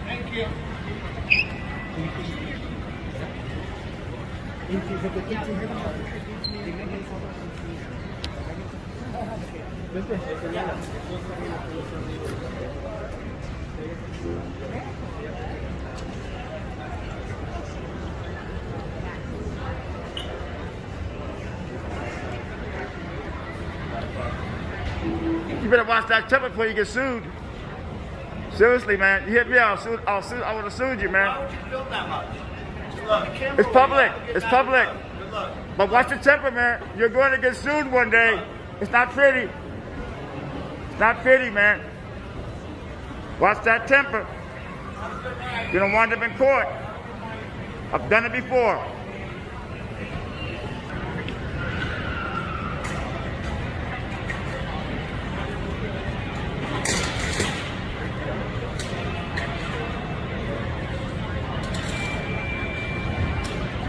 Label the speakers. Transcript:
Speaker 1: Thank you.
Speaker 2: You better watch that temper before you get sued. Seriously, man. You hit me, I would have sued you, man.
Speaker 1: Why would you film that much? Look,
Speaker 2: It's public. It's public. But watch your temper, man. You're going to get sued one day. It's not pretty. It's not pretty, man. Watch that temper. You don't wind up in court. I've done it before.